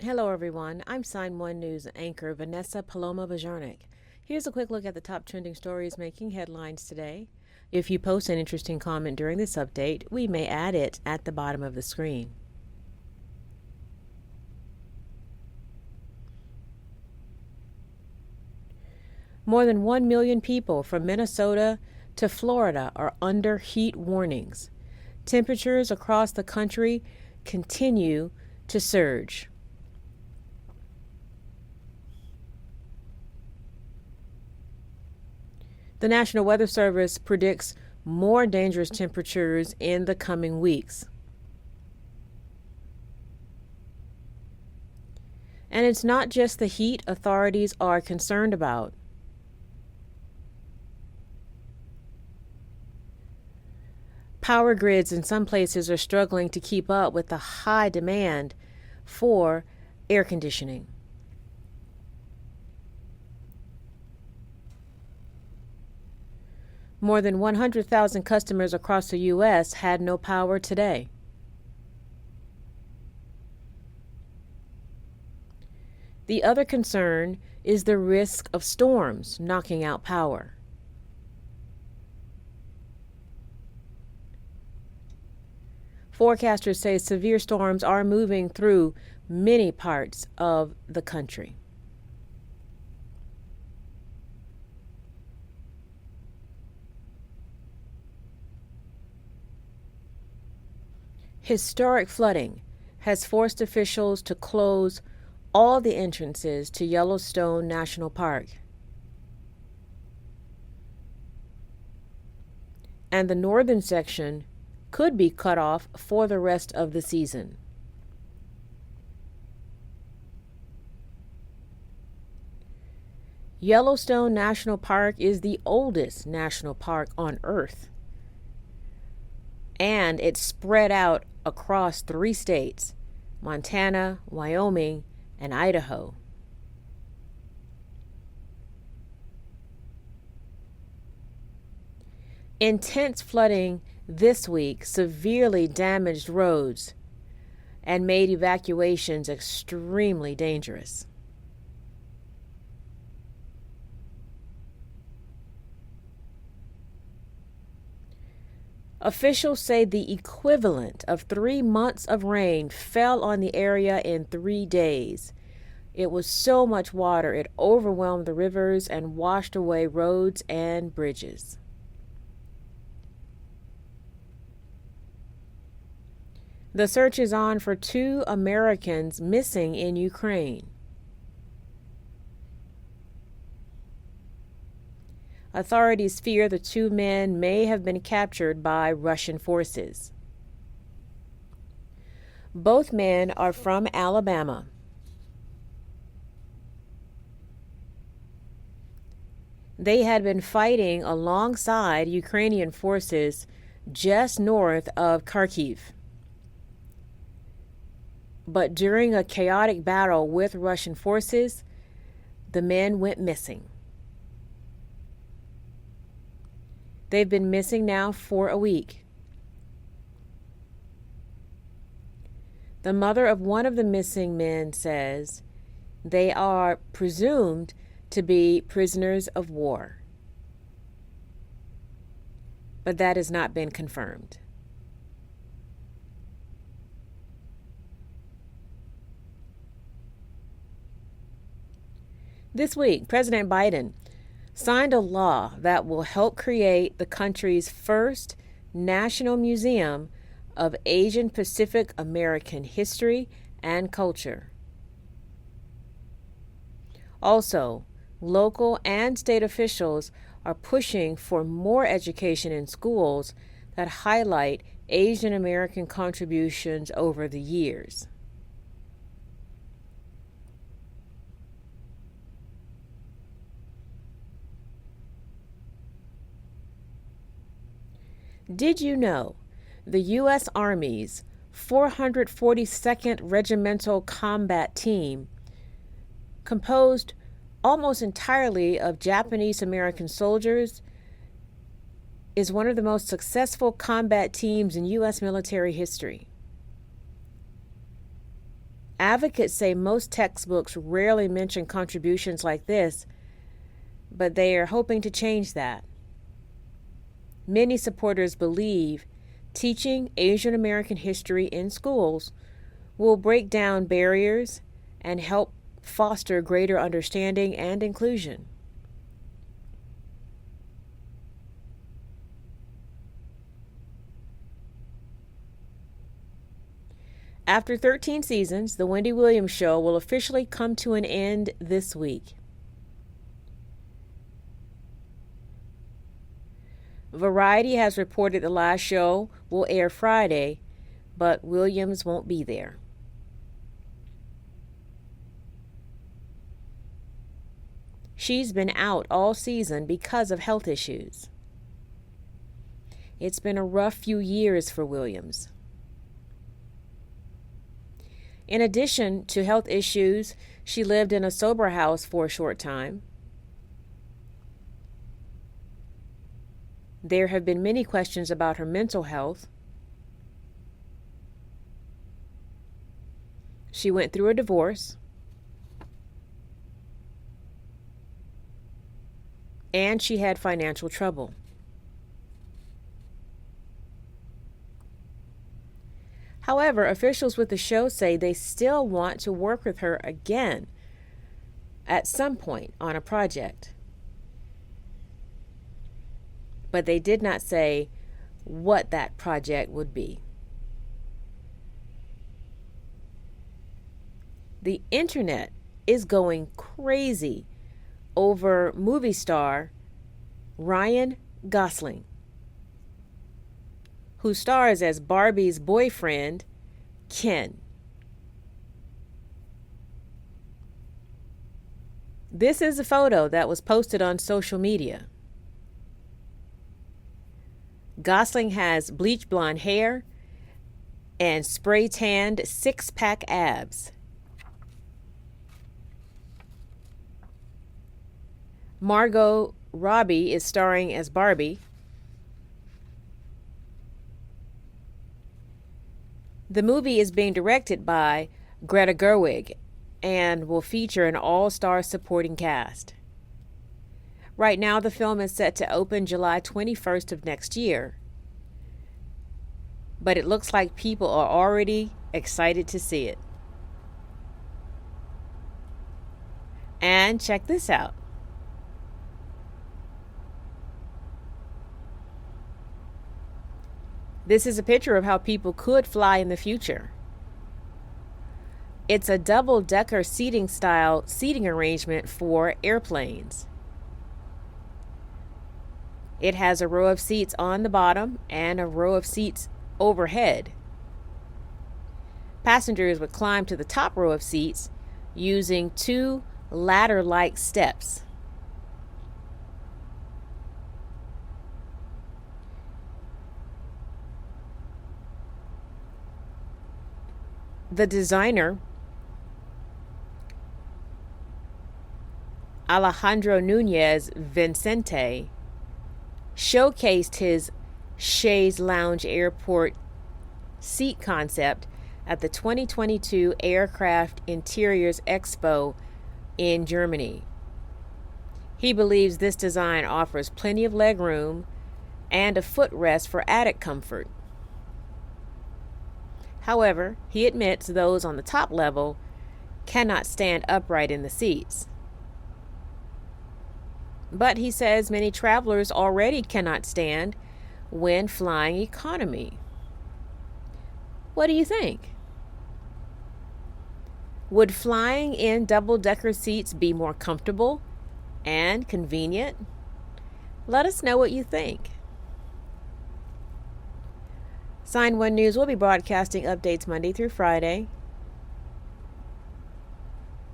Hello, everyone. I'm Sign1News anchor Vanessa Paloma Bajarnik. Here's a quick look at the top trending stories making headlines today. If you post an interesting comment during this update, we may add it at the bottom of the screen. More than 1 million people from Minnesota to Florida are under heat warnings. Temperatures across the country continue to surge. The National Weather Service predicts more dangerous temperatures in the coming weeks. And it's not just the heat authorities are concerned about. Power grids in some places are struggling to keep up with the high demand for air conditioning. More than 100,000 customers across the U.S. had no power today. The other concern is the risk of storms knocking out power. Forecasters say severe storms are moving through many parts of the country. Historic flooding has forced officials to close all the entrances to Yellowstone National Park. And the northern section could be cut off for the rest of the season. Yellowstone National Park is the oldest national park on Earth, and it's spread out across 3 states: Montana, Wyoming, and Idaho. Intense flooding this week severely damaged roads and made evacuations extremely dangerous. Officials say the equivalent of 3 months of rain fell on the area in 3 days. It was so much water it overwhelmed the rivers and washed away roads and bridges. The search is on for 2 Americans missing in Ukraine. Authorities fear the 2 men may have been captured by Russian forces. Both men are from Alabama. They had been fighting alongside Ukrainian forces just north of Kharkiv. But during a chaotic battle with Russian forces, the men went missing. They've been missing now for a week. The mother of one of the missing men says they are presumed to be prisoners of war, but that has not been confirmed. This week, President Biden signed a law that will help create the country's first National Museum of Asian Pacific American history and culture. Also, local and state officials are pushing for more education in schools that highlight Asian American contributions over the years. Did you know the U.S. Army's 442nd Regimental Combat Team, composed almost entirely of Japanese American soldiers, is one of the most successful combat teams in U.S. military history? Advocates say most textbooks rarely mention contributions like this, but they are hoping to change that. Many supporters believe teaching Asian American history in schools will break down barriers and help foster greater understanding and inclusion. After 13 seasons, The Wendy Williams Show will officially come to an end this week. Variety has reported the last show will air Friday, but Williams won't be there. She's been out all season because of health issues. It's been a rough few years for Williams. In addition to health issues, she lived in a sober house for a short time. There have been many questions about her mental health. She went through a divorce. And she had financial trouble. However, officials with the show say they still want to work with her again at some point on a project. But they did not say what that project would be. The internet is going crazy over movie star Ryan Gosling, who stars as Barbie's boyfriend, Ken. This is a photo that was posted on social media. Gosling has bleach blonde hair and spray tanned six-pack abs. Margot Robbie is starring as Barbie. The movie is being directed by Greta Gerwig and will feature an all-star supporting cast. Right now, the film is set to open July 21st of next year. But it looks like people are already excited to see it. And check this out. This is a picture of how people could fly in the future. It's a double-decker seating style seating arrangement for airplanes. It has a row of seats on the bottom and a row of seats overhead. Passengers would climb to the top row of seats using two ladder-like steps. The designer, Alejandro Nunez Vicente, showcased his chaise lounge airport seat concept at the 2022 Aircraft Interiors Expo in Germany. He believes this design offers plenty of leg room and a footrest for added comfort. However, he admits those on the top level cannot stand upright in the seats. But he says many travelers already cannot stand when flying economy. What do you think? Would flying in double-decker seats be more comfortable and convenient? Let us know what you think. Sign1News will be broadcasting updates Monday through Friday.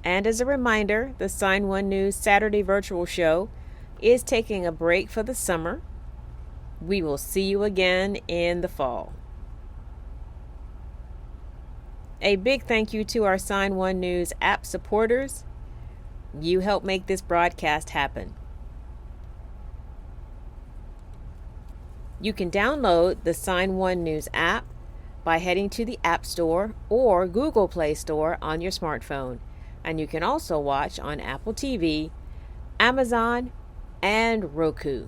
And as a reminder, the Sign1News Saturday virtual show is taking a break for the summer. We will see you again in the fall. A big thank you to our Sign1News app supporters. You help make this broadcast happen. You can download the Sign1News app by heading to the App Store or Google Play Store on your smartphone. And you can also watch on Apple TV, Amazon, and Roku.